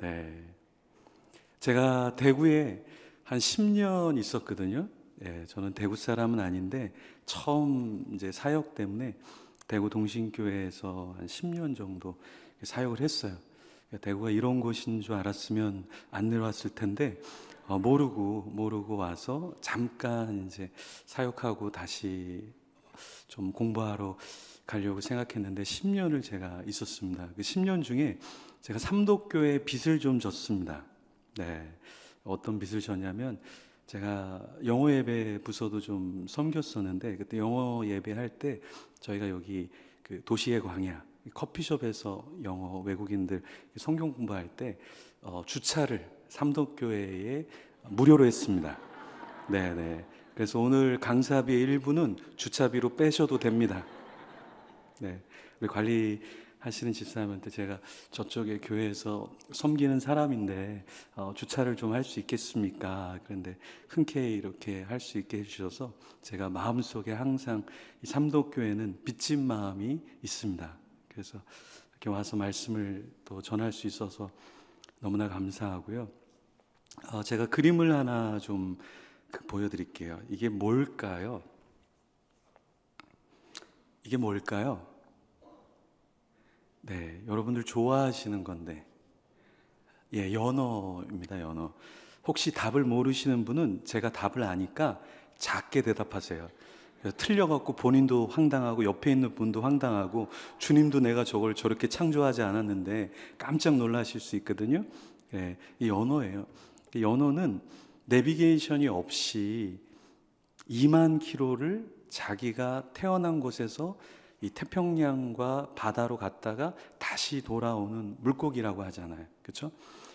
네. 제가 대구에 한 10년 있었거든요. 예, 저는 대구 사람은 아닌데 처음 이제 사역 때문에 대구 동신교회에서 한 10년 정도 사역을 했어요. 대구가 이런 곳인 줄 알았으면 안 내려왔을 텐데 모르고 와서 잠깐 이제 사역하고 다시 좀 공부하러 가려고 생각했는데 10년을 제가 있었습니다. 그 10년 중에 제가 삼독교회에 빚을 좀 졌습니다. 네, 어떤 빚을 졌냐면 제가 영어 예배 부서도 좀 섬겼었는데 그때 영어 예배할 때 저희가 여기 그 도시의 광야 커피숍에서 영어 외국인들 성경 공부할 때 주차를 삼독교회에 무료로 했습니다. 네네. 그래서 오늘 강사비의 일부는 주차비로 빼셔도 됩니다. 네. 우리 관리하시는 집사님한테 제가 저쪽에 교회에서 섬기는 사람인데 주차를 좀 할 수 있겠습니까? 그런데 흔쾌히 이렇게 할 수 있게 해주셔서 제가 마음속에 항상 이 삼독교회는 빚진 마음이 있습니다. 그래서 이렇게 와서 말씀을 또 전할 수 있어서 너무나 감사하고요. 제가 그림을 하나 좀 보여드릴게요. 이게 뭘까요? 이게 뭘까요? 네, 여러분들 좋아하시는 건데, 예, 연어입니다, 연어. 혹시 답을 모르시는 분은 제가 답을 아니까 작게 대답하세요. 틀려갖고 본인도 황당하고 옆에 있는 분도 황당하고 주님도 내가 저걸 저렇게 창조하지 않았는데 깜짝 놀라실 수 있거든요. 예, 이 연어예요. 이 연어는 내비게이션이 없이 2만 킬로를 자기가 태어난 곳에서 이 태평양과 바다로 갔다가 다시 돌아오는 물고기라고 하잖아요. 그렇죠?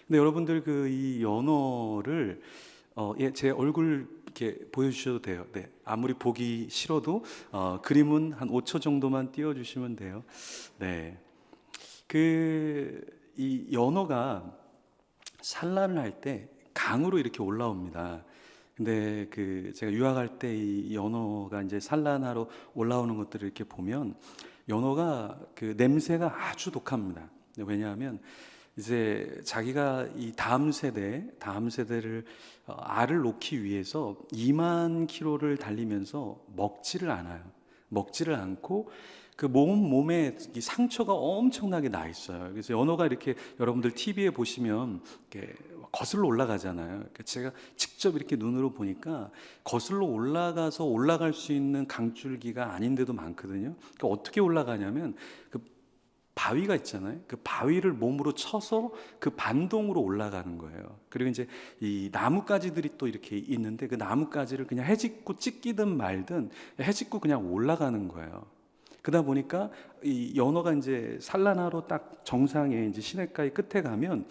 근데 여러분들 그 이 연어를 예, 제 얼굴 이렇게 보여주셔도 돼요. 네, 아무리 보기 싫어도 그림은 한 5초 정도만 띄워주시면 돼요. 네, 그 이 연어가 산란을 할 때 강으로 이렇게 올라옵니다. 근데 그 제가 유학할 때 이 연어가 이제 산란하러 올라오는 것들을 이렇게 보면 연어가 그 냄새가 아주 독합니다. 왜냐하면 이제 자기가 이 다음 세대를 알을 놓기 위해서 2만 킬로를 달리면서 먹지를 않아요. 먹지를 않고 그 몸에 이 상처가 엄청나게 나 있어요. 그래서 연어가 이렇게 여러분들 TV에 보시면 이렇게 거슬러 올라가잖아요. 그러니까 제가 직접 이렇게 눈으로 보니까 거슬러 올라가서 올라갈 수 있는 강줄기가 아닌데도 많거든요. 그러니까 어떻게 올라가냐면 그 바위가 있잖아요. 그 바위를 몸으로 쳐서 그 반동으로 올라가는 거예요. 그리고 이제 이 나뭇가지들이 또 이렇게 있는데 그 나뭇가지를 그냥 해집고 찢기든 말든 해집고 그냥 올라가는 거예요. 그러다 보니까 이 연어가 이제 산란하러 딱 정상에 이제 시냇가의 끝에 가면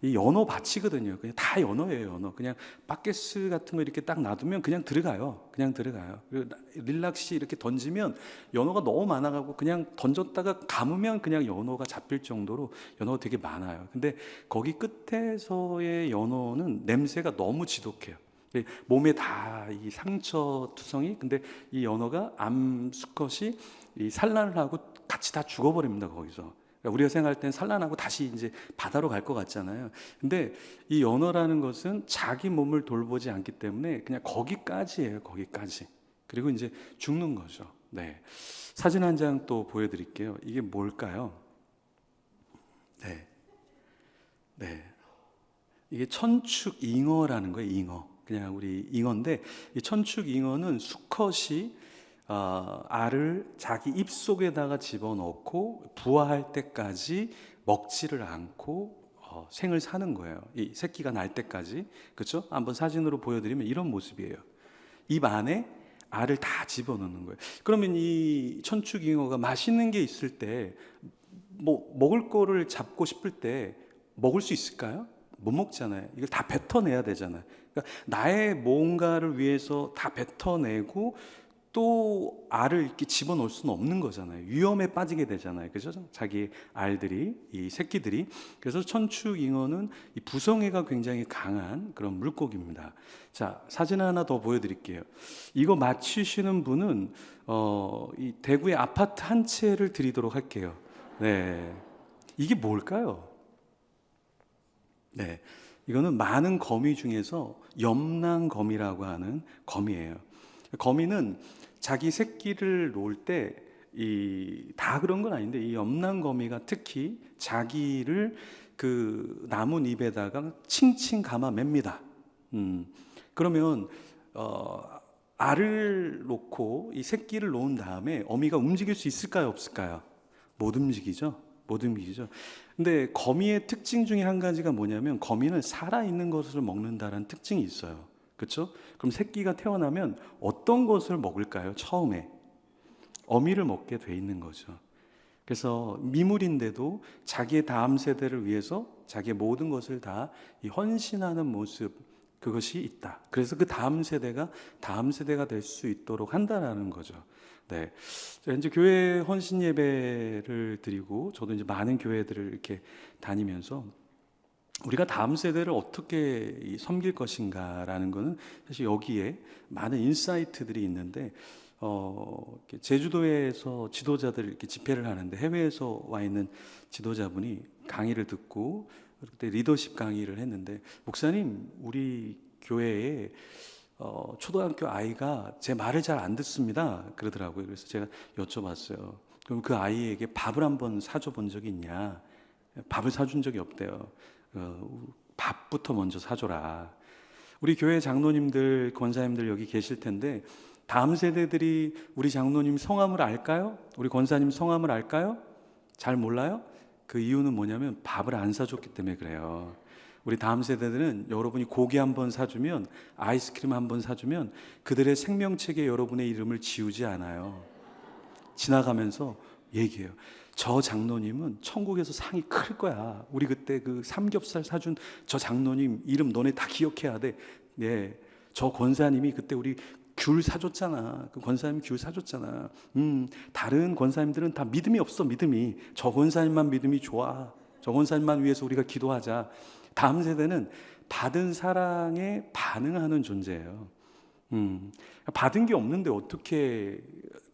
이 연어 밭이거든요. 그냥 다 연어예요, 연어. 그냥 바켓스 같은 거 이렇게 딱 놔두면 그냥 들어가요. 그냥 들어가요. 그리고 릴락시 이렇게 던지면 연어가 너무 많아가고 그냥 던졌다가 감으면 그냥 연어가 잡힐 정도로 연어가 되게 많아요. 근데 거기 끝에서의 연어는 냄새가 너무 지독해요. 몸에 다 이 상처 투성이. 근데 이 연어가 암 수컷이 이 산란을 하고 같이 다 죽어버립니다, 거기서. 그러니까 우리가 생각할 땐 산란하고 다시 이제 바다로 갈 것 같잖아요. 근데 이 연어라는 것은 자기 몸을 돌보지 않기 때문에 그냥 거기까지예요, 거기까지. 그리고 이제 죽는 거죠. 네. 사진 한 장 또 보여드릴게요. 이게 뭘까요? 네. 네. 이게 천축잉어라는 거예요, 잉어. 그냥 우리 잉어인데, 이 천축잉어는 수컷이 알을 자기 입속에다가 집어넣고 부화할 때까지 먹지를 않고 생을 사는 거예요. 이 새끼가 날 때까지. 그렇죠? 한번 사진으로 보여드리면 이런 모습이에요. 입 안에 알을 다 집어넣는 거예요. 그러면 이 천축잉어가 맛있는 게 있을 때 뭐 먹을 거를 잡고 싶을 때 먹을 수 있을까요? 못 먹잖아요. 이걸 다 뱉어내야 되잖아요. 그러니까 나의 뭔가를 위해서 다 뱉어내고 또 알을 이렇게 집어넣을 수는 없는 거잖아요. 위험에 빠지게 되잖아요. 그죠? 자기 알들이, 이 새끼들이. 그래서 천축잉어는 이 부성애가 굉장히 강한 그런 물고기입니다. 자, 사진 하나 더 보여드릴게요. 이거 맞추시는 분은 이 대구의 아파트 한 채를 드리도록 할게요. 네, 이게 뭘까요? 네, 이거는 많은 거미 중에서 염랑거미라고 하는 거미예요. 거미는 자기 새끼를 놓을 때 다 그런 건 아닌데 이 염랑거미가 특히 자기를 그 나뭇잎에다가 칭칭 감아 맵니다. 그러면 알을 놓고 이 새끼를 놓은 다음에 어미가 움직일 수 있을까요, 없을까요? 못 움직이죠. 못 움직이죠. 근데 거미의 특징 중에 한 가지가 뭐냐면 거미는 살아있는 것을 먹는다는 특징이 있어요. 그렇죠? 그럼 새끼가 태어나면 어떤 것을 먹을까요? 처음에 어미를 먹게 돼 있는 거죠. 그래서 미물인데도 자기의 다음 세대를 위해서 자기의 모든 것을 다 헌신하는 모습, 그것이 있다. 그래서 그 다음 세대가 될 수 있도록 한다라는 거죠. 네. 제가 이제 교회 헌신 예배를 드리고 저도 이제 많은 교회들을 이렇게 다니면서 우리가 다음 세대를 어떻게 섬길 것인가라는 거는 사실 여기에 많은 인사이트들이 있는데 이렇게 제주도에서 지도자들 이렇게 집회를 하는데 해외에서 와 있는 지도자분이 강의를 듣고 그때 리더십 강의를 했는데 목사님 우리 교회에 초등학교 아이가 제 말을 잘 안 듣습니다 그러더라고요. 그래서 제가 여쭤봤어요. 그럼 그 아이에게 밥을 한번 사줘 본 적이 있냐? 밥을 사준 적이 없대요. 밥부터 먼저 사줘라. 우리 교회 장로님들, 권사님들 여기 계실 텐데 다음 세대들이 우리 장로님 성함을 알까요? 우리 권사님 성함을 알까요? 잘 몰라요? 그 이유는 뭐냐면 밥을 안 사줬기 때문에 그래요. 우리 다음 세대들은 여러분이 고기 한번 사주면, 아이스크림 한번 사주면 그들의 생명책에 여러분의 이름을 지우지 않아요. 지나가면서 얘기해요. 저 장로님은 천국에서 상이 클 거야. 우리 그때 그 삼겹살 사준 저 장로님 이름 너네 다 기억해야 돼. 네, 저 권사님이 그때 우리 귤 사줬잖아. 그 권사님 귤 사줬잖아. 다른 권사님들은 다 믿음이 없어. 믿음이. 저 권사님만 믿음이 좋아. 저 권사님만 위해서 우리가 기도하자. 다음 세대는 받은 사랑에 반응하는 존재예요. 받은 게 없는데 어떻게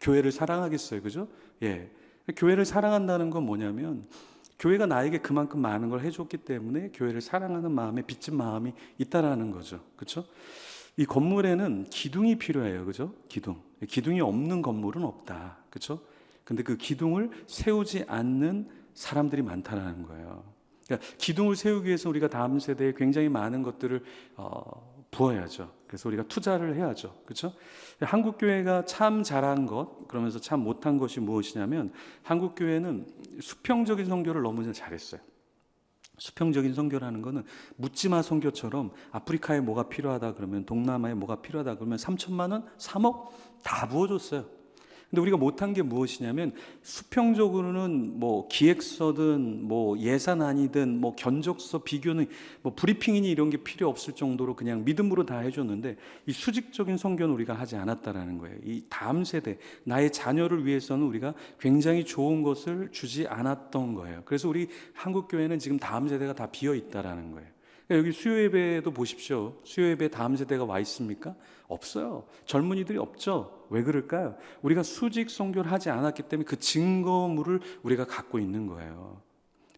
교회를 사랑하겠어요, 그죠? 예, 교회를 사랑한다는 건 뭐냐면 교회가 나에게 그만큼 많은 걸 해줬기 때문에 교회를 사랑하는 마음에 빚진 마음이 있다라는 거죠, 그렇죠? 이 건물에는 기둥이 필요해요, 그죠? 기둥이 없는 건물은 없다, 그렇죠? 근데 그 기둥을 세우지 않는 사람들이 많다라는 거예요. 그러니까 기둥을 세우기 위해서 우리가 다음 세대에 굉장히 많은 것들을 부어야죠. 그래서 우리가 투자를 해야죠. 그렇죠? 한국 교회가 참 잘한 것, 그러면서 참 못한 것이 무엇이냐면 한국 교회는 수평적인 선교를 너무 잘했어요. 수평적인 선교라는 거는 묻지마 선교처럼 아프리카에 뭐가 필요하다 그러면 동남아에 뭐가 필요하다 그러면 3천만 원, 3억 다 부어줬어요. 근데 우리가 못한 게 무엇이냐면 수평적으로는 뭐 기획서든 뭐 예산안이든 뭐 견적서 비교는 뭐 브리핑이니 이런 게 필요 없을 정도로 그냥 믿음으로 다 해줬는데 이 수직적인 선교는 우리가 하지 않았다라는 거예요. 이 다음 세대 나의 자녀를 위해서는 우리가 굉장히 좋은 것을 주지 않았던 거예요. 그래서 우리 한국 교회는 지금 다음 세대가 다 비어 있다라는 거예요. 여기 수요 예배도 보십시오. 수요 예배 다음 세대가 와 있습니까? 없어요. 젊은이들이 없죠. 왜 그럴까요? 우리가 수직 선교를 하지 않았기 때문에 그 증거물을 우리가 갖고 있는 거예요.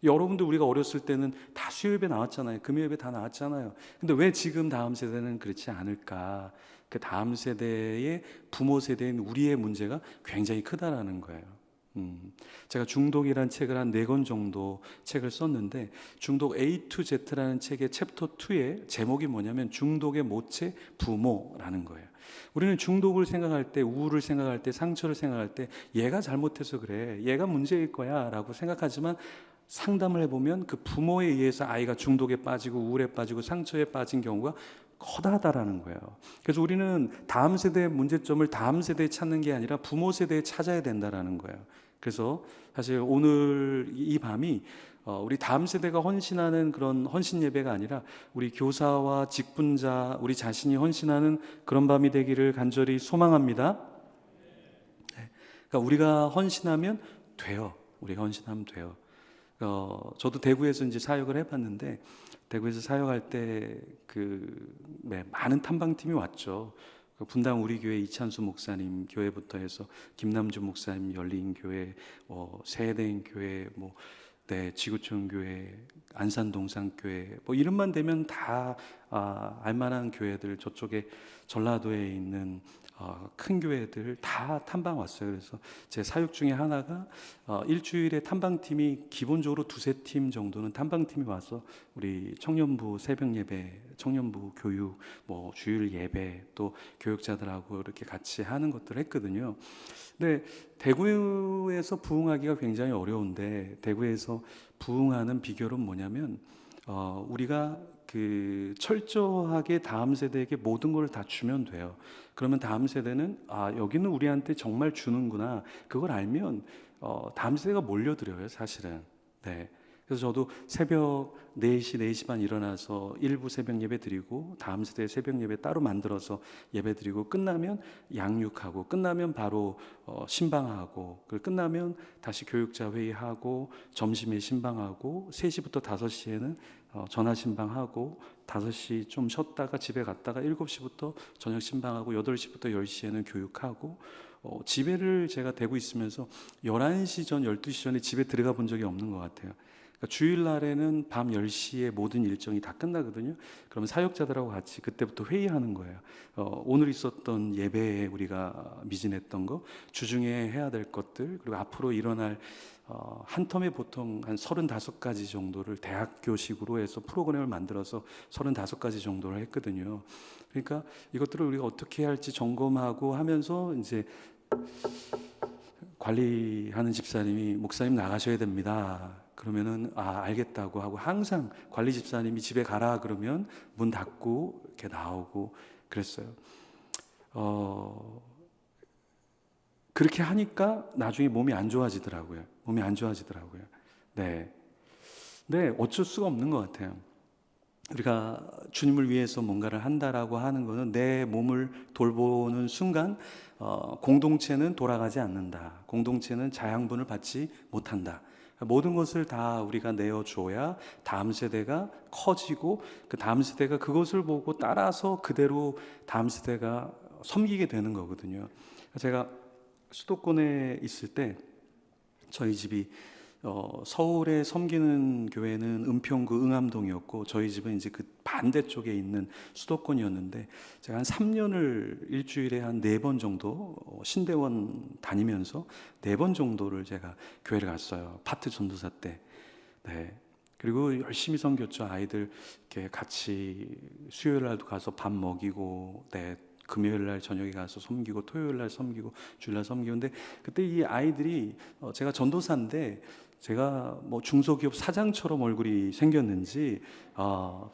여러분들 우리가 어렸을 때는 다 수요 예배 나왔잖아요. 금요 예배 다 나왔잖아요. 근데 왜 지금 다음 세대는 그렇지 않을까? 그 다음 세대의 부모 세대인 우리의 문제가 굉장히 크다라는 거예요. 제가 중독이란 책을 한 4권 정도 책을 썼는데 중독 A to Z라는 책의 챕터 2의 제목이 뭐냐면 중독의 모체 부모라는 거예요. 우리는 중독을 생각할 때, 우울을 생각할 때, 상처를 생각할 때 얘가 잘못해서 그래, 얘가 문제일 거야 라고 생각하지만 상담을 해보면 그 부모에 의해서 아이가 중독에 빠지고 우울에 빠지고 상처에 빠진 경우가 커다하다라는 거예요. 그래서 우리는 다음 세대의 문제점을 다음 세대에 찾는 게 아니라 부모 세대에 찾아야 된다라는 거예요. 그래서 사실 오늘 이 밤이 우리 다음 세대가 헌신하는 그런 헌신 예배가 아니라 우리 교사와 직분자, 우리 자신이 헌신하는 그런 밤이 되기를 간절히 소망합니다. 네. 그러니까 우리가 헌신하면 돼요. 우리가 헌신하면 돼요. 저도 대구에서 이제 사역을 해봤는데 대구에서 사역할 때 많은 탐방팀이 왔죠. 분당 우리 교회 이찬수 목사님 교회부터 해서 김남주 목사님 열린 교회, 세대인 교회, 지구촌 교회, 안산동산교회 뭐 이름만 대면 다 알만한 교회들, 저쪽에 전라도에 있는 큰 교회들 다 탐방 왔어요. 그래서 제 사역 중에 하나가 일주일에 탐방팀이 기본적으로 두세 팀 정도는 탐방팀이 와서 우리 청년부 새벽 예배, 청년부 교육, 뭐 주일 예배, 또 교육자들하고 이렇게 같이 하는 것들을 했거든요. 근데 대구에서 부흥하기가 굉장히 어려운데, 대구에서 부흥하는 비결은 뭐냐면 우리가 그 철저하게 다음 세대에게 모든 걸 다 주면 돼요. 그러면 다음 세대는 여기는 우리한테 정말 주는구나, 그걸 알면 다음 세대가 몰려들어요, 사실은. 네. 그래서 저도 새벽 4시, 4시 반 일어나서 일부 새벽 예배 드리고, 다음 세대 새벽 예배 따로 만들어서 예배 드리고, 끝나면 양육하고, 끝나면 바로 신방하고, 그리고 끝나면 다시 교육자 회의하고, 점심에 신방하고, 3시부터 5시에는 전화 신방하고, 5시 좀 쉬었다가 집에 갔다가 7시부터 저녁 신방하고, 8시부터 10시에는 교육하고, 집회를 제가 대구 있으면서 11시 전, 12시 전에 집에 들어가 본 적이 없는 것 같아요. 그러니까 주일날에는 밤 10시에 모든 일정이 다 끝나거든요. 그러면 사역자들하고 같이 그때부터 회의하는 거예요. 오늘 있었던 예배에 우리가 미진했던 거, 주중에 해야 될 것들, 그리고 앞으로 일어날 한 텀에 보통 한 35가지 정도를 대학교식으로 해서 프로그램을 만들어서 35가지 정도를 했거든요. 그러니까 이것들을 우리가 어떻게 해야 할지 점검하고 하면서, 이제 관리하는 집사님이 목사님 나가셔야 됩니다. 그러면은 알겠다고 하고, 항상 관리 집사님이 집에 가라 그러면 문 닫고 이렇게 나오고 그랬어요. 그렇게 하니까 나중에 몸이 안 좋아지더라고요. 네. 네, 어쩔 수가 없는 것 같아요. 우리가 주님을 위해서 뭔가를 한다라고 하는 것은 내 몸을 돌보는 순간 공동체는 돌아가지 않는다. 공동체는 자양분을 받지 못한다. 모든 것을 다 우리가 내어줘야 다음 세대가 커지고, 그 다음 세대가 그것을 보고 따라서 그대로 다음 세대가 섬기게 되는 거거든요. 제가 수도권에 있을 때 저희 집이 서울에 섬기는 교회는 은평구 응암동이었고, 저희 집은 이제 그 반대쪽에 있는 수도권이었는데, 제가 한 3년을 일주일에 한 4번 정도 신대원 다니면서 4번 정도를 제가 교회를 갔어요. 파트 전도사 때. 네. 그리고 열심히 섬겼죠. 아이들 이렇게 같이 수요일 날도 가서 밥 먹이고, 네. 금요일 날 저녁에 가서 섬기고, 토요일 날 섬기고, 주일 날 섬기고. 근데 그때 이 아이들이 제가 전도사인데, 제가 뭐 중소기업 사장처럼 얼굴이 생겼는지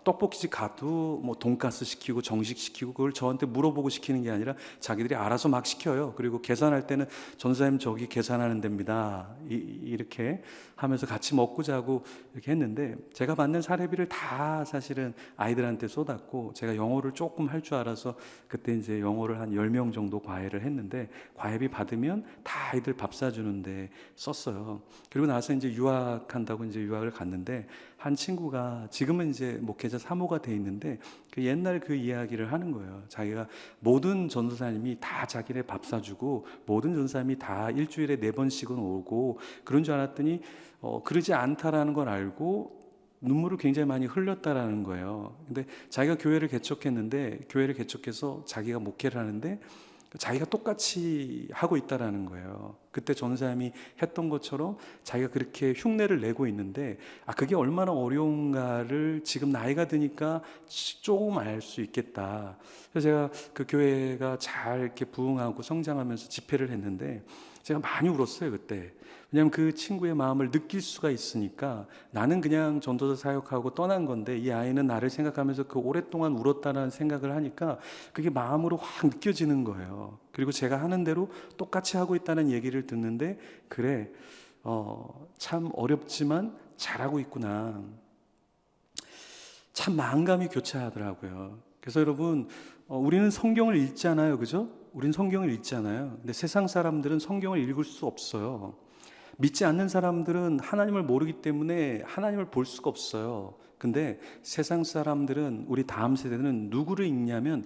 떡볶이집 가도 뭐 돈가스 시키고 정식 시키고, 그걸 저한테 물어보고 시키는 게 아니라 자기들이 알아서 막 시켜요. 그리고 계산할 때는 전사님 저기 계산하는 데입니다, 이렇게 하면서 같이 먹고 자고 이렇게 했는데, 제가 받는 사례비를 다 사실은 아이들한테 쏟았고, 제가 영어를 조금 할 줄 알아서 그때 이제 영어를 한 10명 정도 과외를 했는데, 과외비 받으면 다 아이들 밥 사주는데 썼어요. 그리고 나서 이제 유학한다고 이제 유학을 갔는데, 한 친구가 지금은 이제 목회자 사모가 돼 있는데, 그 옛날 그 이야기를 하는 거예요. 자기가 모든 전도사님이 다 자기네 밥 사주고, 모든 전도사님이 다 일주일에 4번씩은 오고 그런 줄 알았더니 그러지 않다라는 걸 알고 눈물을 굉장히 많이 흘렸다라는 거예요. 근데 자기가 교회를 개척했는데, 교회를 개척해서 자기가 목회를 하는데 자기가 똑같이 하고 있다라는 거예요. 그때 전사님이 했던 것처럼 자기가 그렇게 흉내를 내고 있는데, 그게 얼마나 어려운가를 지금 나이가 드니까 조금 알 수 있겠다. 그래서 제가 그 교회가 잘 이렇게 부흥하고 성장하면서 집회를 했는데, 제가 많이 울었어요, 그때. 왜냐하면 그 친구의 마음을 느낄 수가 있으니까. 나는 그냥 전도사 사역하고 떠난 건데, 이 아이는 나를 생각하면서 그 오랫동안 울었다는 생각을 하니까 그게 마음으로 확 느껴지는 거예요. 그리고 제가 하는 대로 똑같이 하고 있다는 얘기를 듣는데, 그래, 참 어렵지만 잘하고 있구나. 참 마음감이 교차하더라고요. 그래서 여러분, 우리는 성경을 읽잖아요, 그죠? 우린 성경을 읽잖아요. 근데 세상 사람들은 성경을 읽을 수 없어요. 믿지 않는 사람들은 하나님을 모르기 때문에 하나님을 볼 수가 없어요. 근데 세상 사람들은, 우리 다음 세대는 누구를 읽냐면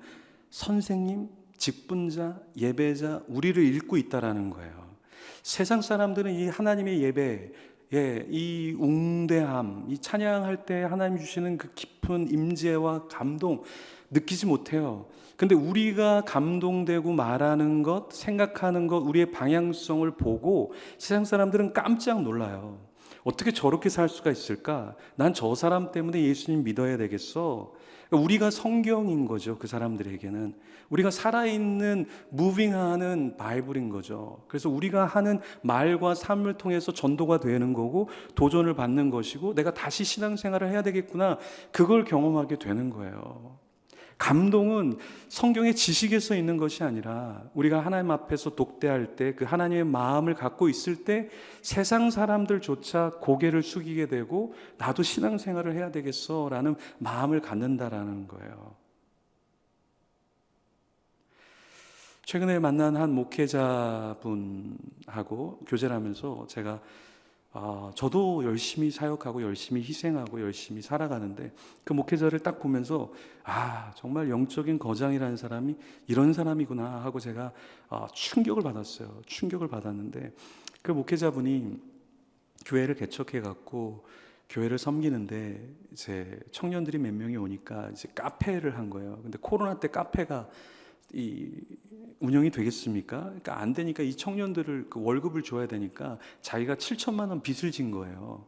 선생님, 직분자, 예배자, 우리를 읽고 있다라는 거예요. 세상 사람들은 이 하나님의 예배, 이 웅대함, 이 찬양할 때 하나님 주시는 그 깊은 임재와 감동 느끼지 못해요. 근데 우리가 감동되고 말하는 것, 생각하는 것, 우리의 방향성을 보고 세상 사람들은 깜짝 놀라요. 어떻게 저렇게 살 수가 있을까? 난 저 사람 때문에 예수님 믿어야 되겠어. 우리가 성경인 거죠. 그 사람들에게는 우리가 살아있는 무빙하는 바이블인 거죠. 그래서 우리가 하는 말과 삶을 통해서 전도가 되는 거고 도전을 받는 것이고 내가 다시 신앙생활을 해야 되겠구나, 그걸 경험하게 되는 거예요. 감동은 성경의 지식에 써 있는 것이 아니라 우리가 하나님 앞에서 독대할 때, 그 하나님의 마음을 갖고 있을 때 세상 사람들조차 고개를 숙이게 되고 나도 신앙생활을 해야 되겠어라는 마음을 갖는다라는 거예요. 최근에 만난 한 목회자분하고 교제를 하면서 제가 저도 열심히 사역하고 열심히 희생하고 열심히 살아가는데 그 목회자를 딱 보면서 정말 영적인 거장이라는 사람이 이런 사람이구나 하고 제가 충격을 받았어요. 충격을 받았는데 그 목회자분이 교회를 개척해 갖고 교회를 섬기는데 이제 청년들이 몇 명이 오니까 이제 카페를 한 거예요. 근데 코로나 때 카페가 운영이 되겠습니까? 그러니까 안 되니까 이 청년들을 그 월급을 줘야 되니까 자기가 7천만 원 빚을 진 거예요.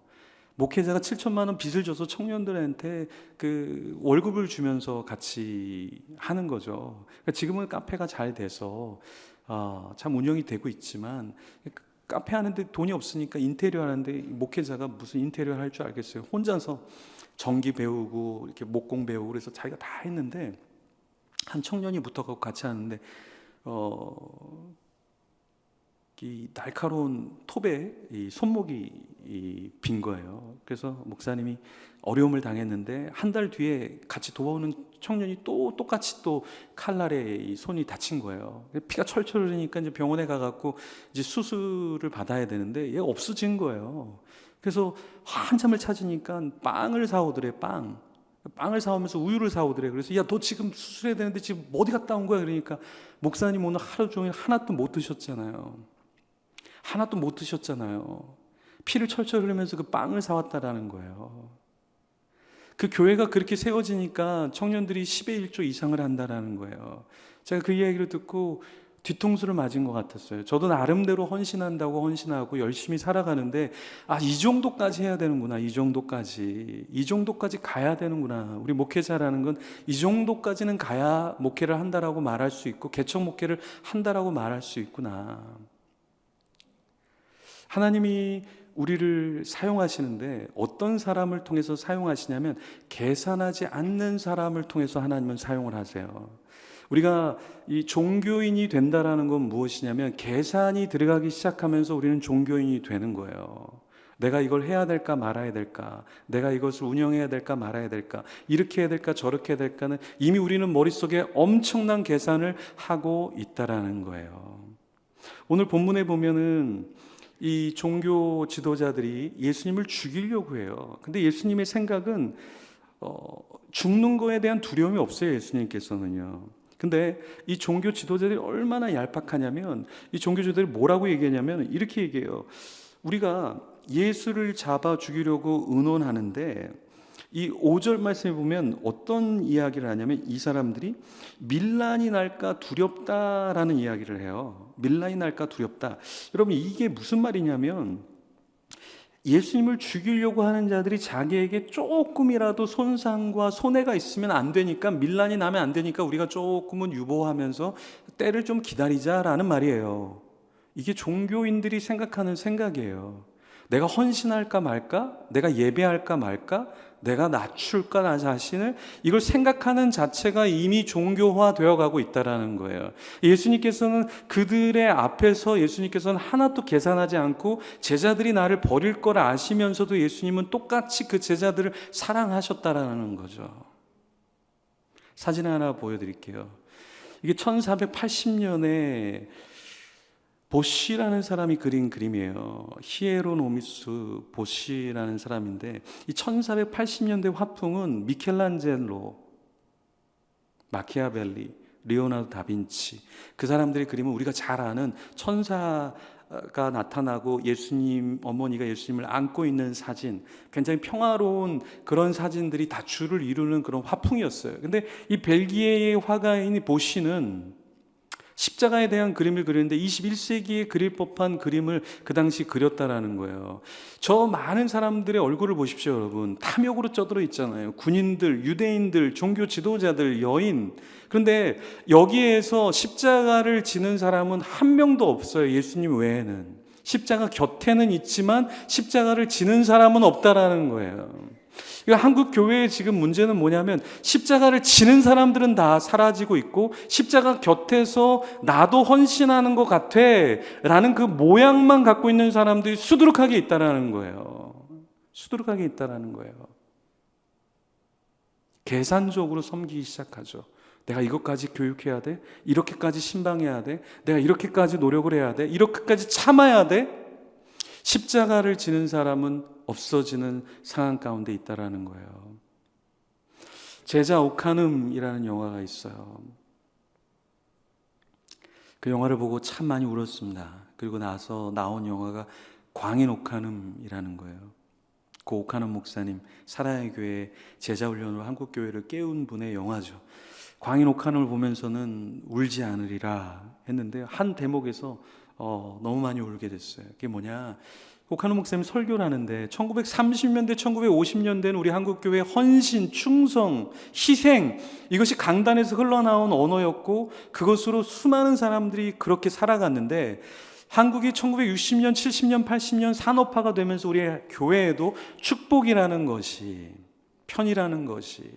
목회자가 7천만 원 빚을 줘서 청년들한테 그 월급을 주면서 같이 하는 거죠. 그러니까 지금은 카페가 잘 돼서 참 운영이 되고 있지만 카페 하는데 돈이 없으니까 인테리어 하는데 목회자가 무슨 인테리어 할 줄 알겠어요. 혼자서 전기 배우고 이렇게 목공 배우고 그래서 자기가 다 했는데 한 청년이 붙어가고 같이 하는데 이 날카로운 톱에 이 손목이 빈 거예요. 그래서 목사님이 어려움을 당했는데 한 달 뒤에 같이 도와오는 청년이 또 똑같이 또 칼날에 이 손이 다친 거예요. 피가 철철 흐르니까 이제 병원에 가갖고 이제 수술을 받아야 되는데 얘가 없어진 거예요. 그래서 한참을 찾으니까 빵을 사오더래. 빵을 사오면서 우유를 사오더래. 그래서 야, 너 지금 수술해야 되는데 지금 어디 갔다 온 거야? 그러니까 목사님 오늘 하루 종일 하나도 못 드셨잖아요. 하나도 못 드셨잖아요. 피를 철철 흘리면서 그 빵을 사왔다라는 거예요. 그 교회가 그렇게 세워지니까 청년들이 10의 1조 이상을 한다라는 거예요. 제가 그 이야기를 듣고 뒤통수를 맞은 것 같았어요. 저도 나름대로 헌신한다고 헌신하고 열심히 살아가는데 이 정도까지 해야 되는구나. 이 정도까지 가야 되는구나. 우리 목회자라는 건 이 정도까지는 가야 목회를 한다라고 말할 수 있고 개척 목회를 한다라고 말할 수 있구나. 하나님이 우리를 사용하시는데 어떤 사람을 통해서 사용하시냐면 계산하지 않는 사람을 통해서 하나님은 사용을 하세요. 우리가 이 종교인이 된다라는 건 무엇이냐면 계산이 들어가기 시작하면서 우리는 종교인이 되는 거예요. 내가 이걸 해야 될까 말아야 될까, 내가 이것을 운영해야 될까 말아야 될까, 이렇게 해야 될까 저렇게 해야 될까는 이미 우리는 머릿속에 엄청난 계산을 하고 있다라는 거예요. 오늘 본문에 보면은 이 종교 지도자들이 예수님을 죽이려고 해요. 근데 예수님의 생각은 죽는 거에 대한 두려움이 없어요. 예수님께서는요. 근데 이 종교 지도자들이 얼마나 얄팍하냐면 이 종교 지도자들이 뭐라고 얘기하냐면 이렇게 얘기해요. 우리가 예수를 잡아 죽이려고 의논하는데 이 5절 말씀에 보면 어떤 이야기를 하냐면 이 사람들이 밀란이 날까 두렵다라는 이야기를 해요. 밀란이 날까 두렵다. 여러분 이게 무슨 말이냐면 예수님을 죽이려고 하는 자들이 자기에게 조금이라도 손상과 손해가 있으면 안 되니까, 밀란이 나면 안 되니까 우리가 조금은 유보하면서 때를 좀 기다리자라는 말이에요. 이게 종교인들이 생각하는 생각이에요. 내가 헌신할까 말까? 내가 예배할까 말까? 내가 낮출까 나 자신을? 이걸 생각하는 자체가 이미 종교화되어 가고 있다는 거예요. 예수님께서는 그들의 앞에서 예수님께서는 하나도 계산하지 않고 제자들이 나를 버릴 걸 아시면서도 예수님은 똑같이 그 제자들을 사랑하셨다라는 거죠. 사진 하나 보여드릴게요. 이게 1480년에 보쉬라는 사람이 그린 그림이에요. 히에로노미스 보쉬라는 사람인데 이 1480년대 화풍은 미켈란젤로, 마키아벨리, 리오나르도 다빈치 그 사람들의 그림은 우리가 잘 아는 천사 십자가가 나타나고 예수님, 어머니가 예수님을 안고 있는 사진, 굉장히 평화로운 그런 사진들이 다 줄을 이루는 그런 화풍이었어요. 근데 이 벨기에의 화가인이 보시는 십자가에 대한 그림을 그리는데 21세기에 그릴 법한 그림을 그 당시 그렸다라는 거예요. 저 많은 사람들의 얼굴을 보십시오, 여러분. 탐욕으로 쪄들어 있잖아요. 군인들, 유대인들, 종교 지도자들, 여인. 그런데 여기에서 십자가를 지는 사람은 한 명도 없어요, 예수님 외에는. 십자가 곁에는 있지만 십자가를 지는 사람은 없다라는 거예요. 한국 교회의 지금 문제는 뭐냐면 십자가를 지는 사람들은 다 사라지고 있고 십자가 곁에서 나도 헌신하는 것 같아 라는 그 모양만 갖고 있는 사람들이 수두룩하게 있다라는 거예요. 수두룩하게 있다라는 거예요. 계산적으로 섬기기 시작하죠. 내가 이것까지 교육해야 돼? 이렇게까지 신방해야 돼? 내가 이렇게까지 노력을 해야 돼? 이렇게까지 참아야 돼? 십자가를 지는 사람은 없어지는 상황 가운데 있다라는 거예요. 제자 오카눔이라는 영화가 있어요. 그 영화를 보고 참 많이 울었습니다. 그리고 나서 나온 영화가 광인 오카눔이라는 거예요. 그 오카눔 목사님 사랑의 교회 제자훈련으로 한국 교회를 깨운 분의 영화죠. 광인 오카눔을 보면서는 울지 않으리라 했는데 한 대목에서 너무 많이 울게 됐어요. 그게 뭐냐? 오카노 목사님 설교를 하는데 1930년대, 1950년대는 우리 한국교회 헌신, 충성, 희생 이것이 강단에서 흘러나온 언어였고 그것으로 수많은 사람들이 그렇게 살아갔는데 한국이 1960년, 70년, 80년 산업화가 되면서 우리 교회에도 축복이라는 것이, 편이라는 것이,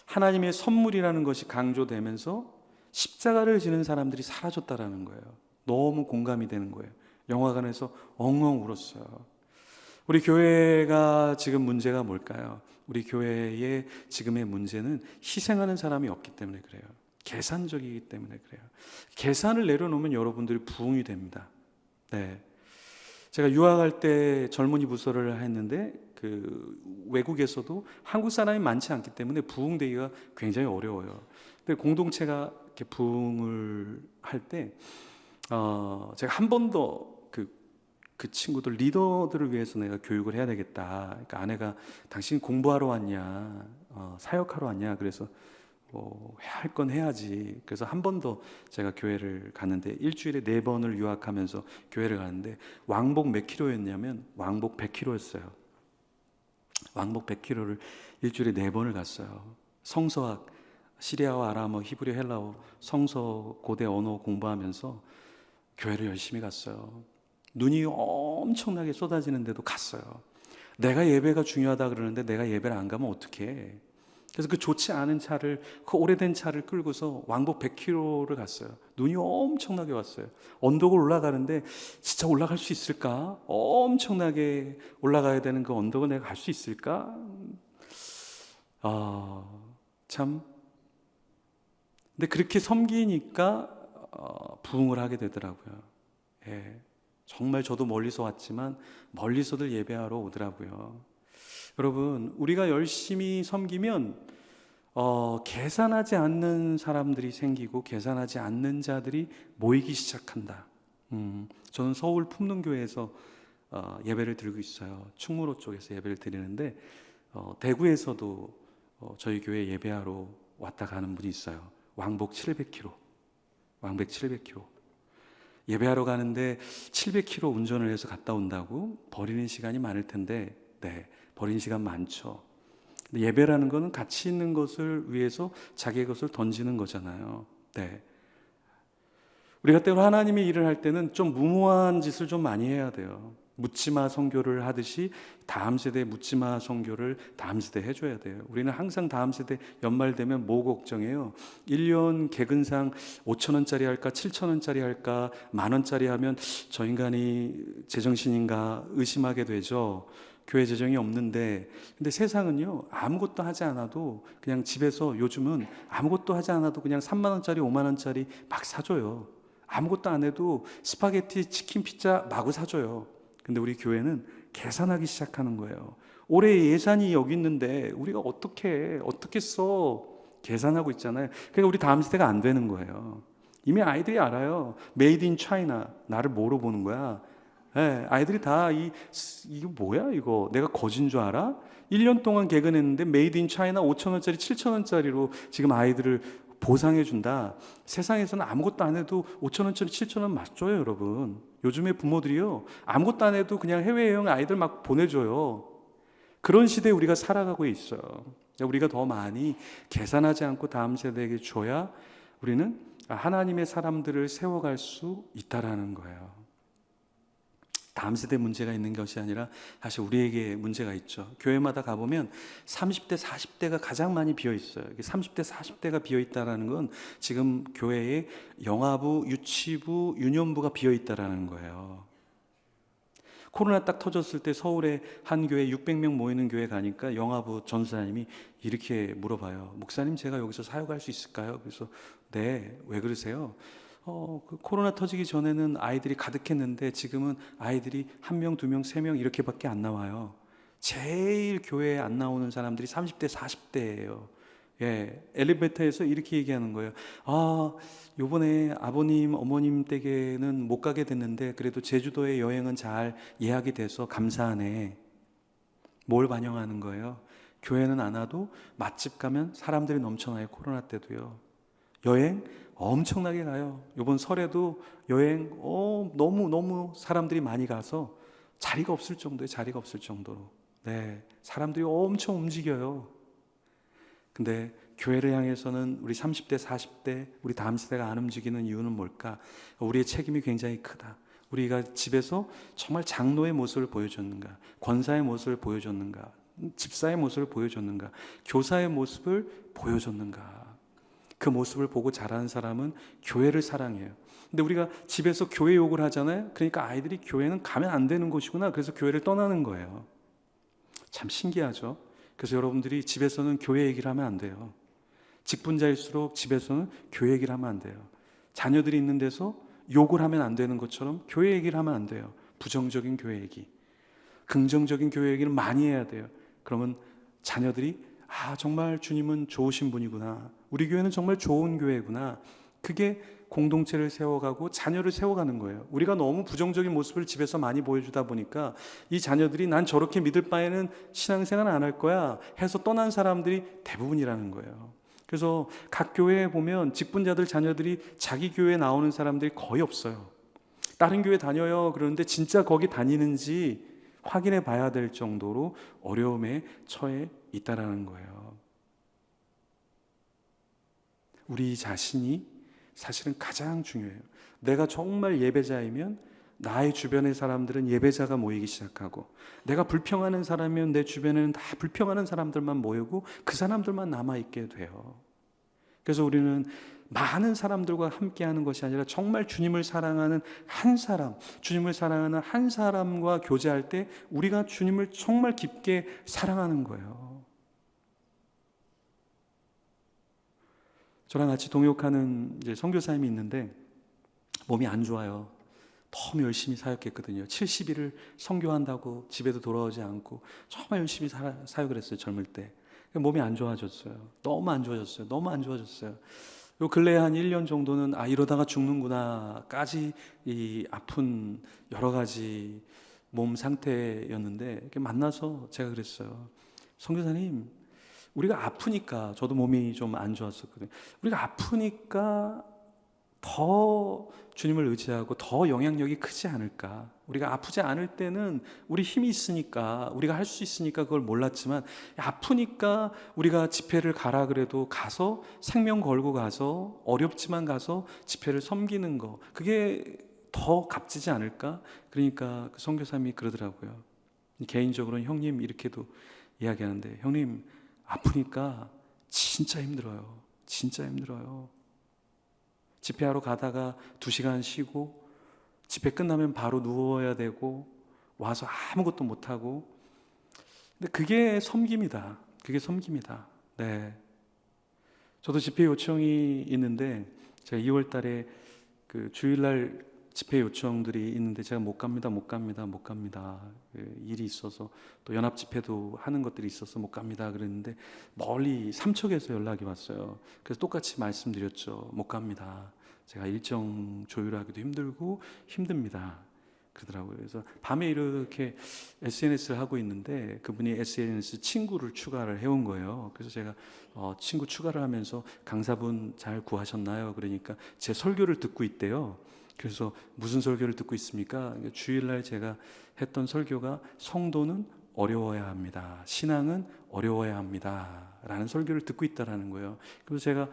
하나님의 선물이라는 것이 강조되면서 십자가를 지는 사람들이 사라졌다라는 거예요. 너무 공감이 되는 거예요. 영화관에서 엉엉 울었어요. 우리 교회가 지금 문제가 뭘까요? 우리 교회의 지금의 문제는 희생하는 사람이 없기 때문에 그래요. 계산적이기 때문에 그래요. 계산을 내려놓으면 여러분들이 부흥이 됩니다. 네. 제가 유학할 때 젊은이 부서를 했는데 그 외국에서도 한국 사람이 많지 않기 때문에 부흥되기가 굉장히 어려워요. 근데 공동체가 이렇게 부흥을 할 때 제가 한 번도 그 친구들 리더들을 위해서 내가 교육을 해야 되겠다. 그러니까 아내가 당신 공부하러 왔냐, 사역하러 왔냐. 그래서 할 건 해야지. 그래서 한 번 더 제가 교회를 갔는데 일주일에 4번을 유학하면서 교회를 가는데 왕복 몇 킬로였냐면 왕복 100킬로였어요. 왕복 100킬로를 일주일에 4번을 갔어요. 성서학, 시리아어, 아람어, 히브리, 헬라어, 성서 고대 언어 공부하면서 교회를 열심히 갔어요. 눈이 엄청나게 쏟아지는데도 갔어요. 내가 예배가 중요하다 그러는데 내가 예배를 안 가면 어떡해. 그래서 그 좋지 않은 차를, 그 오래된 차를 끌고서 왕복 100km를 갔어요. 눈이 엄청나게 왔어요. 언덕을 올라가는데 진짜 올라갈 수 있을까? 엄청나게 올라가야 되는 그 언덕을 내가 갈 수 있을까? 참. 근데 그렇게 섬기니까 부흥을 하게 되더라고요. 예. 정말 저도 멀리서 왔지만 멀리서들 예배하러 오더라고요. 여러분, 우리가 열심히 섬기면 계산하지 않는 사람들이 생기고 계산하지 않는 자들이 모이기 시작한다. 저는 서울 품능교회에서 예배를 드리고 있어요. 충무로 쪽에서 예배를 드리는데 대구에서도 저희 교회 예배하러 왔다 가는 분이 있어요. 왕복 700km. 왕복 700km. 예배하러 가는데 700km 운전을 해서 갔다 온다고? 버리는 시간이 많을 텐데, 네, 버리는 시간 많죠. 근데 예배라는 거는 가치 있는 것을 위해서 자기의 것을 던지는 거잖아요. 네. 우리가 때로 하나님의 일을 할 때는 좀 무모한 짓을 좀 많이 해야 돼요. 묻지마 선교를 하듯이 다음 세대 묻지마 선교를 다음 세대 해줘야 돼요. 우리는 항상 다음 세대 연말 되면 뭐 걱정해요? 1년 개근상 5,000원짜리 할까 7,000원짜리 할까 10,000원짜리 하면 저 인간이 제정신인가 의심하게 되죠. 교회 재정이 없는데. 근데 세상은요 아무것도 하지 않아도 그냥 집에서 요즘은 아무것도 하지 않아도 그냥 3만원짜리 5만원짜리 막 사줘요. 아무것도 안 해도 스파게티 치킨 피자 마구 사줘요. 근데 우리 교회는 계산하기 시작하는 거예요. 올해 예산이 여기 있는데 우리가 어떻게 써? 계산하고 있잖아요. 그러니까 우리 다음 세대가 안 되는 거예요. 이미 아이들이 알아요. 메이드 인 차이나. 나를 뭐로 보는 거야? 예, 아이들이 다 이거 뭐야 이거? 내가 거진 줄 알아? 1년 동안 개근했는데 메이드 인 차이나 5,000원짜리 7,000원짜리로 지금 아이들을 보상해 준다. 세상에서는 아무것도 안 해도 5,000원짜리 7,000원 맞줘요, 여러분. 요즘에 부모들이요, 아무것도 안 해도 그냥 해외여행 아이들 막 보내줘요. 그런 시대에 우리가 살아가고 있어요. 우리가 더 많이 계산하지 않고 다음 세대에게 줘야 우리는 하나님의 사람들을 세워갈 수 있다라는 거예요. 다음 세대 문제가 있는 것이 아니라 사실 우리에게 문제가 있죠. 교회마다 가보면 30대, 40대가 가장 많이 비어 있어요. 30대, 40대가 비어 있다는 건 지금 교회에 영아부, 유치부, 유년부가 비어 있다는 거예요. 코로나 딱 터졌을 때 서울에 한 교회 600명 모이는 교회 가니까 영아부 전사님이 이렇게 물어봐요. 목사님, 제가 여기서 사역할 수 있을까요? 그래서 네, 왜 그러세요? 그 코로나 터지기 전에는 아이들이 가득했는데 지금은 아이들이 1명, 2명, 3명 이렇게밖에 안 나와요. 제일 교회에 안 나오는 사람들이 30대, 40대예요. 예, 엘리베이터에서 이렇게 얘기하는 거예요. 요번에 아버님, 어머님 댁에는 못 가게 됐는데 그래도 제주도의 여행은 잘 예약이 돼서 감사하네. 뭘 반영하는 거예요? 교회는 안 와도 맛집 가면 사람들이 넘쳐나요. 코로나 때도요. 여행 엄청나게 가요. 이번 설에도 여행 너무 사람들이 많이 가서 자리가 없을 정도로. 네, 사람들이 엄청 움직여요. 근데 교회를 향해서는 우리 30대, 40대, 우리 다음 세대가 안 움직이는 이유는 뭘까? 우리의 책임이 굉장히 크다. 우리가 집에서 정말 장로의 모습을 보여줬는가? 권사의 모습을 보여줬는가? 집사의 모습을 보여줬는가? 교사의 모습을 보여줬는가? 그 모습을 보고 자라는 사람은 교회를 사랑해요. 근데 우리가 집에서 교회 욕을 하잖아요. 그러니까 아이들이 교회는 가면 안 되는 곳이구나. 그래서 교회를 떠나는 거예요. 참 신기하죠. 그래서 여러분들이 집에서는 교회 얘기를 하면 안 돼요. 직분자일수록 집에서는 교회 얘기를 하면 안 돼요. 자녀들이 있는 데서 욕을 하면 안 되는 것처럼 교회 얘기를 하면 안 돼요. 부정적인 교회 얘기. 긍정적인 교회 얘기를 많이 해야 돼요. 그러면 자녀들이 정말 주님은 좋으신 분이구나. 우리 교회는 정말 좋은 교회구나. 그게 공동체를 세워가고 자녀를 세워가는 거예요. 우리가 너무 부정적인 모습을 집에서 많이 보여주다 보니까 이 자녀들이 난 저렇게 믿을 바에는 신앙생활 안 할 거야 해서 떠난 사람들이 대부분이라는 거예요. 그래서 각 교회에 보면 직분자들 자녀들이 자기 교회에 나오는 사람들이 거의 없어요. 다른 교회 다녀요 그러는데 진짜 거기 다니는지 확인해 봐야 될 정도로 어려움에 처해 있다라는 거예요. 우리 자신이 사실은 가장 중요해요. 내가 정말 예배자이면 나의 주변의 사람들은 예배자가 모이기 시작하고, 내가 불평하는 사람이면 내 주변에는 다 불평하는 사람들만 모이고 그 사람들만 남아있게 돼요. 그래서 우리는 많은 사람들과 함께하는 것이 아니라 정말 주님을 사랑하는 한 사람, 주님을 사랑하는 한 사람과 교제할 때 우리가 주님을 정말 깊게 사랑하는 거예요. 저랑 같이 동역하는 선교사님이 있는데 몸이 안 좋아요. 너무 열심히 사역했거든요. 70일을 선교한다고 집에도 돌아오지 않고 정말 열심히 사역을 했어요. 젊을 때. 몸이 안 좋아졌어요. 너무 안 좋아졌어요. 요 근래에 한 1년 정도는 이러다가 죽는구나까지 이 아픈 여러 가지 몸 상태였는데 이렇게 만나서 제가 그랬어요. 선교사님, 우리가 아프니까, 저도 몸이 좀 안 좋았었거든요. 우리가 아프니까 더 주님을 의지하고 더 영향력이 크지 않을까. 우리가 아프지 않을 때는 우리 힘이 있으니까, 우리가 할 수 있으니까 그걸 몰랐지만, 아프니까 우리가 집회를 가라 그래도 가서 생명 걸고 가서 어렵지만 가서 집회를 섬기는 거, 그게 더 값지지 않을까. 그러니까 그 선교사님이 그러더라고요. 개인적으로는 형님 이렇게도 이야기하는데, 형님 아프니까 진짜 힘들어요. 집회하러 가다가 2시간 쉬고 집회 끝나면 바로 누워야 되고 와서 아무것도 못하고, 근데 그게 섬김이다. 네. 저도 집회 요청이 있는데 제가 2월 달에 그 주일날 집회 요청들이 있는데 제가 못 갑니다. 일이 있어서 또 연합 집회도 하는 것들이 있어서 못 갑니다. 그랬는데 멀리 삼척에서 연락이 왔어요. 그래서 똑같이 말씀드렸죠. 못 갑니다. 제가 일정 조율하기도 힘들고 힘듭니다. 그러더라고요. 그래서 밤에 이렇게 SNS를 하고 있는데 그분이 SNS 친구를 추가를 해온 거예요. 그래서 제가 친구 추가를 하면서 강사분 잘 구하셨나요? 그러니까 제 설교를 듣고 있대요. 그래서 무슨 설교를 듣고 있습니까? 주일날 제가 했던 설교가 성도는 어려워야 합니다. 신앙은 어려워야 합니다. 라는 설교를 듣고 있다라는 거예요. 그래서 제가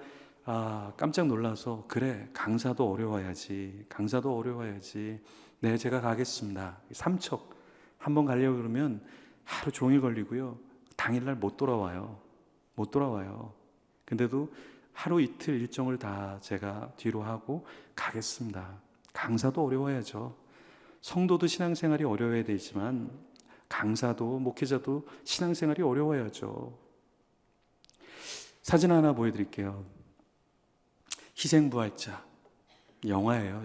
깜짝 놀라서 그래, 강사도 어려워야지. 강사도 어려워야지. 네, 제가 가겠습니다. 삼척 한번 가려고 그러면 하루 종일 걸리고요. 당일날 못 돌아와요. 못 돌아와요. 근데도 하루 이틀 일정을 다 제가 뒤로 하고 가겠습니다. 강사도 어려워야죠. 성도도 신앙생활이 어려워야 되지만 강사도 목회자도 신앙생활이 어려워야죠. 사진 하나 보여드릴게요. 희생부활자 영화예요.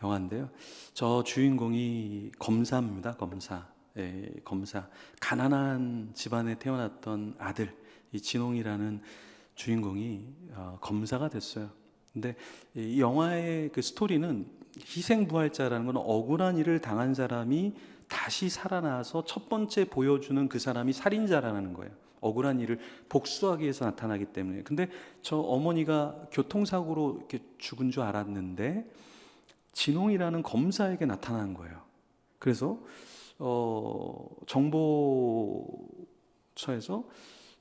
영화인데요. 저 주인공이 검사입니다. 검사. 예, 검사. 가난한 집안에 태어났던 아들, 이 진홍이라는 주인공이 검사가 됐어요. 근데 이 영화의 그 스토리는 희생부활자라는 건 억울한 일을 당한 사람이 다시 살아나서 첫 번째 보여주는 그 사람이 살인자라는 거예요. 억울한 일을 복수하기 위해서 나타나기 때문에. 근데 저 어머니가 교통사고로 이렇게 죽은 줄 알았는데 진홍이라는 검사에게 나타난 거예요. 그래서 정보처에서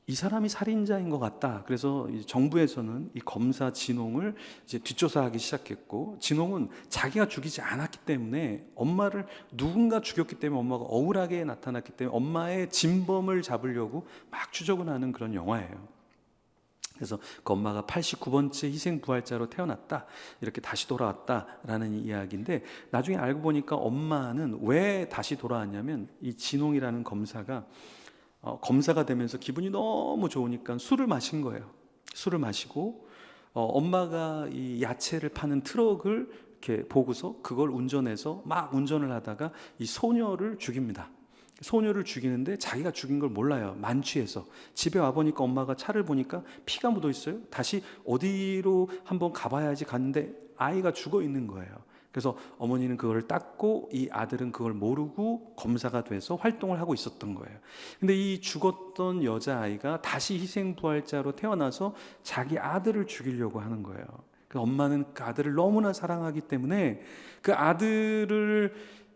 이 사람이 살인자인 것 같다. 그래서 정부에서는 이 검사 진홍을 이제 뒷조사하기 시작했고, 진홍은 자기가 죽이지 않았기 때문에 엄마를 누군가 죽였기 때문에 엄마가 억울하게 나타났기 때문에 엄마의 진범을 잡으려고 막 추적을 하는 그런 영화예요. 그래서 그 엄마가 89번째 희생부활자로 태어났다, 이렇게 다시 돌아왔다라는 이야기인데, 나중에 알고 보니까 엄마는 왜 다시 돌아왔냐면 이 진홍이라는 검사가 검사가 되면서 기분이 너무 좋으니까 술을 마신 거예요. 술을 마시고 엄마가 이 야채를 파는 트럭을 이렇게 보고서 그걸 운전해서 막 운전을 하다가 이 소녀를 죽입니다. 소녀를 죽이는데 자기가 죽인 걸 몰라요. 만취해서 집에 와보니까 엄마가 차를 보니까 피가 묻어 있어요. 다시 어디로 한번 가봐야지 갔는데 아이가 죽어 있는 거예요. 그래서 어머니는 그걸 닦고 이 아들은 그걸 모르고 검사가 돼서 활동을 하고 있었던 거예요. 근데 이 죽었던 여자아이가 다시 희생부활자로 태어나서 자기 아들을 죽이려고 하는 거예요. 그 엄마는 그 아들을 너무나 사랑하기 때문에 그 아들을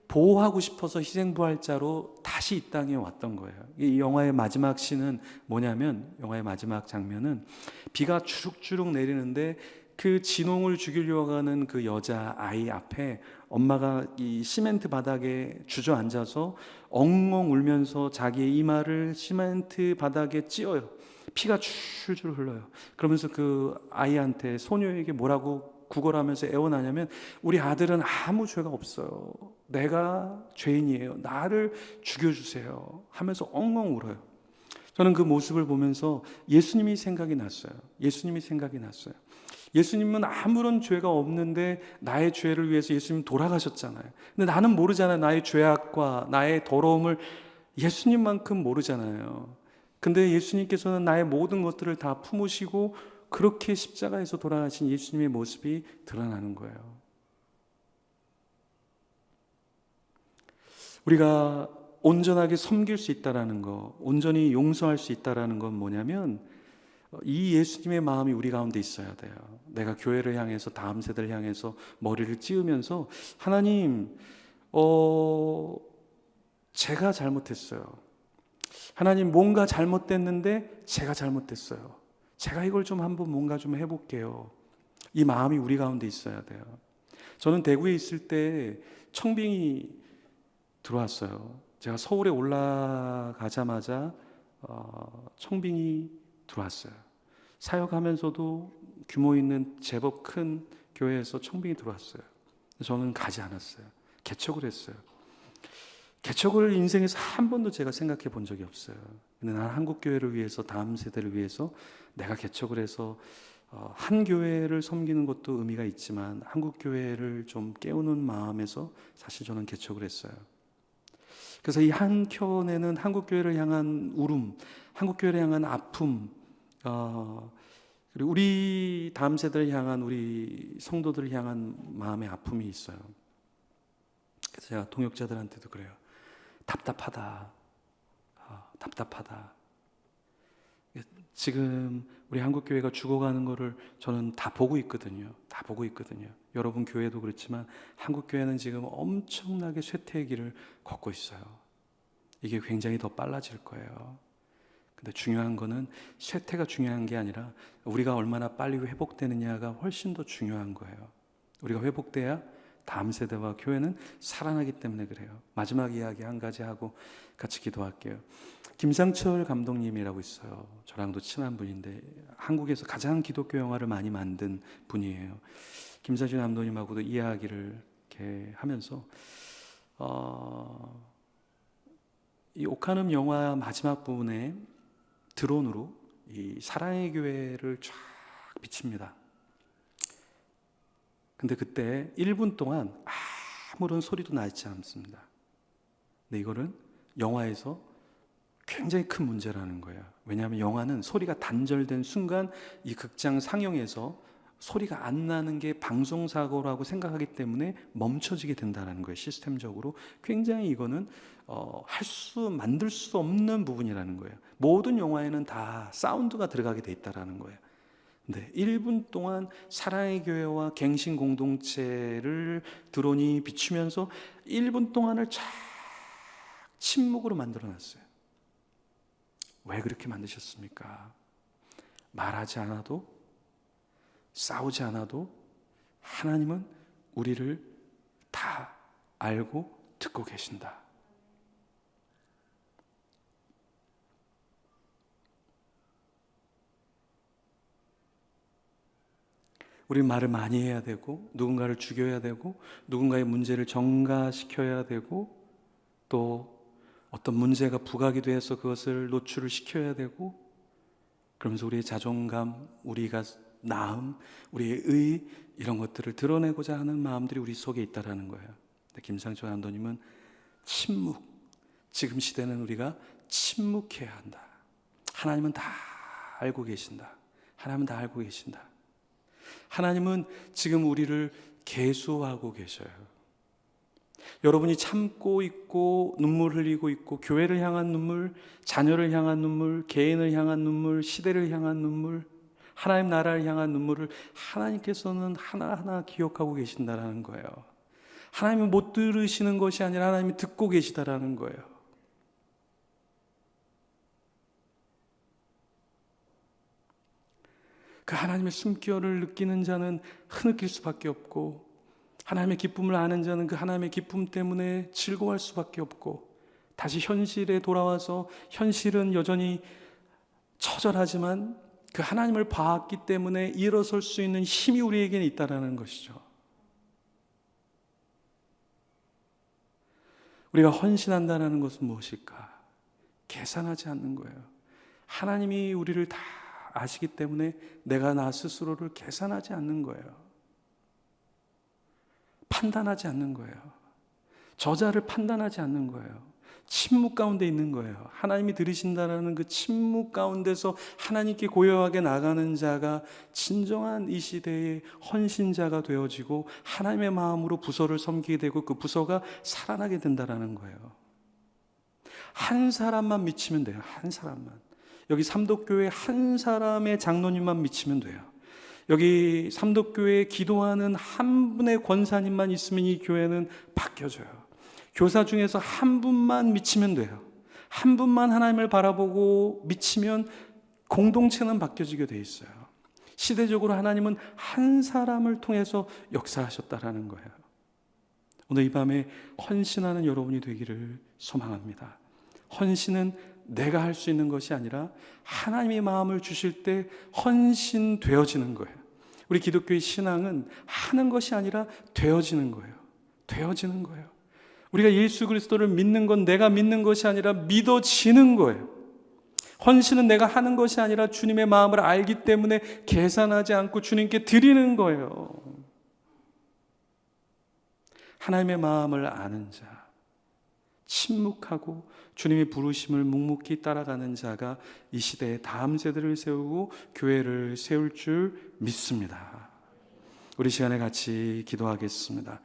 보호하고 싶어서 희생부활자로 다시 이 땅에 왔던 거예요. 이 영화의 마지막 씬은 뭐냐면, 영화의 마지막 장면은 비가 주룩주룩 내리는데 그 진홍을 죽이려고 하는 그 여자 아이 앞에 엄마가 이 시멘트 바닥에 주저앉아서 엉엉 울면서 자기의 이마를 시멘트 바닥에 찧어요. 피가 줄줄 흘러요. 그러면서 그 아이한테, 소녀에게 뭐라고 구걸하면서 애원하냐면, 우리 아들은 아무 죄가 없어요. 내가 죄인이에요. 나를 죽여주세요. 하면서 엉엉 울어요. 저는 그 모습을 보면서 예수님이 생각이 났어요. 예수님이 생각이 났어요. 예수님은 아무런 죄가 없는데 나의 죄를 위해서 예수님 돌아가셨잖아요. 근데 나는 모르잖아요. 나의 죄악과 나의 더러움을 예수님만큼 모르잖아요. 근데 예수님께서는 나의 모든 것들을 다 품으시고 그렇게 십자가에서 돌아가신 예수님의 모습이 드러나는 거예요. 우리가 온전하게 섬길 수 있다라는 거, 온전히 용서할 수 있다라는 건 뭐냐면, 이 예수님의 마음이 우리 가운데 있어야 돼요. 내가 교회를 향해서, 다음 세대를 향해서 머리를 찌으면서, 하나님, 제가 잘못했어요. 하나님, 뭔가 잘못됐는데 제가 잘못됐어요. 제가 이걸 좀 한번 뭔가 좀 해볼게요. 이 마음이 우리 가운데 있어야 돼요. 저는 대구에 있을 때 청빙이 들어왔어요. 제가 서울에 올라가자마자 청빙이 들어왔어요. 사역하면서도 규모 있는 제법 큰 교회에서 청빙이 들어왔어요. 저는 가지 않았어요. 개척을 했어요. 개척을 인생에서 한 번도 제가 생각해 본 적이 없어요. 근데 난 한국 교회를 위해서, 다음 세대를 위해서 내가 개척을 해서 한 교회를 섬기는 것도 의미가 있지만 한국 교회를 좀 깨우는 마음에서 사실 저는 개척을 했어요. 그래서 이 한켠에는 한국 교회를 향한 울음, 한국 교회를 향한 아픔, 그리고 우리 다음 세대를 향한, 우리 성도들을 향한 마음의 아픔이 있어요. 그래서 제가 동역자들한테도 그래요. 답답하다. 답답하다. 지금 우리 한국교회가 죽어가는 거를 저는 다 보고 있거든요. 다 보고 있거든요. 여러분 교회도 그렇지만 한국교회는 지금 엄청나게 쇠퇴의 길을 걷고 있어요. 이게 굉장히 더 빨라질 거예요. 근데 중요한 거는 쇠퇴가 중요한 게 아니라 우리가 얼마나 빨리 회복되느냐가 훨씬 더 중요한 거예요. 우리가 회복돼야 다음 세대와 교회는 살아나기 때문에 그래요. 마지막 이야기 한 가지 하고 같이 기도할게요. 김상철 감독님이라고 있어요. 저랑도 친한 분인데 한국에서 가장 기독교 영화를 많이 만든 분이에요. 김상철 감독님하고도 이야기를 이렇게 하면서 이 오카눔 영화 마지막 부분에 드론으로 이 사랑의 교회를 쫙 비칩니다. 근데 그때 1분 동안 아무런 소리도 나지 않습니다. 근데 이거는 영화에서 굉장히 큰 문제라는 거예요. 왜냐하면 영화는 소리가 단절된 순간 이 극장 상영에서 소리가 안 나는 게 방송사고라고 생각하기 때문에 멈춰지게 된다는 거예요. 시스템적으로 굉장히 이거는 만들 수 없는 부분이라는 거예요. 모든 영화에는 다 사운드가 들어가게 돼 있다라는 거예요. 근데 1분 동안 사랑의 교회와 갱신 공동체를 드론이 비추면서 1분 동안을 쫙 침묵으로 만들어놨어요. 왜 그렇게 만드셨습니까? 말하지 않아도, 싸우지 않아도 하나님은 우리를 다 알고 듣고 계신다. 우리 말을 많이 해야 되고, 누군가를 죽여야 되고, 누군가의 문제를 정가시켜야 되고, 또 어떤 문제가 부각이 돼서 그것을 노출을 시켜야 되고, 그러면서 우리의 자존감, 우리가 나음, 우리의 의, 이런 것들을 드러내고자 하는 마음들이 우리 속에 있다라는 거예요. 근데 김상철 감독님은 침묵, 지금 시대는 우리가 침묵해야 한다. 하나님은 다 알고 계신다. 하나님은 다 알고 계신다. 하나님은 지금 우리를 계수하고 계셔요. 여러분이 참고 있고 눈물 흘리고 있고, 교회를 향한 눈물, 자녀를 향한 눈물, 개인을 향한 눈물, 시대를 향한 눈물, 하나님 나라를 향한 눈물을 하나님께서는 하나하나 기억하고 계신다라는 거예요. 하나님이 못 들으시는 것이 아니라 하나님이 듣고 계시다라는 거예요. 그 하나님의 숨결을 느끼는 자는 흐느낄 수밖에 없고, 하나님의 기쁨을 아는 자는 그 하나님의 기쁨 때문에 즐거워할 수밖에 없고, 다시 현실에 돌아와서, 현실은 여전히 처절하지만 그 하나님을 봤기 때문에 일어설 수 있는 힘이 우리에게는 있다는 것이죠. 우리가 헌신한다는 것은 무엇일까? 계산하지 않는 거예요. 하나님이 우리를 다 아시기 때문에 내가 나 스스로를 계산하지 않는 거예요. 판단하지 않는 거예요. 저자를 판단하지 않는 거예요. 침묵 가운데 있는 거예요. 하나님이 들으신다라는 그 침묵 가운데서 하나님께 고요하게 나가는 자가 진정한 이 시대의 헌신자가 되어지고, 하나님의 마음으로 부서를 섬기게 되고, 그 부서가 살아나게 된다라는 거예요. 한 사람만 미치면 돼요. 한 사람만. 여기 삼덕교회 한 사람의 장로님만 미치면 돼요. 여기 삼덕교회에 기도하는 한 분의 권사님만 있으면 이 교회는 바뀌어져요. 교사 중에서 한 분만 미치면 돼요. 한 분만 하나님을 바라보고 미치면 공동체는 바뀌어지게 돼 있어요. 시대적으로 하나님은 한 사람을 통해서 역사하셨다라는 거예요. 오늘 이 밤에 헌신하는 여러분이 되기를 소망합니다. 헌신은 내가 할 수 있는 것이 아니라 하나님의 마음을 주실 때 헌신되어지는 거예요. 우리 기독교의 신앙은 하는 것이 아니라 되어지는 거예요. 되어지는 거예요. 우리가 예수 그리스도를 믿는 건 내가 믿는 것이 아니라 믿어지는 거예요. 헌신은 내가 하는 것이 아니라 주님의 마음을 알기 때문에 계산하지 않고 주님께 드리는 거예요. 하나님의 마음을 아는 자, 침묵하고 주님의 부르심을 묵묵히 따라가는 자가 이 시대에 다음 세대를 세우고 교회를 세울 줄 믿습니다. 우리 시간에 같이 기도하겠습니다.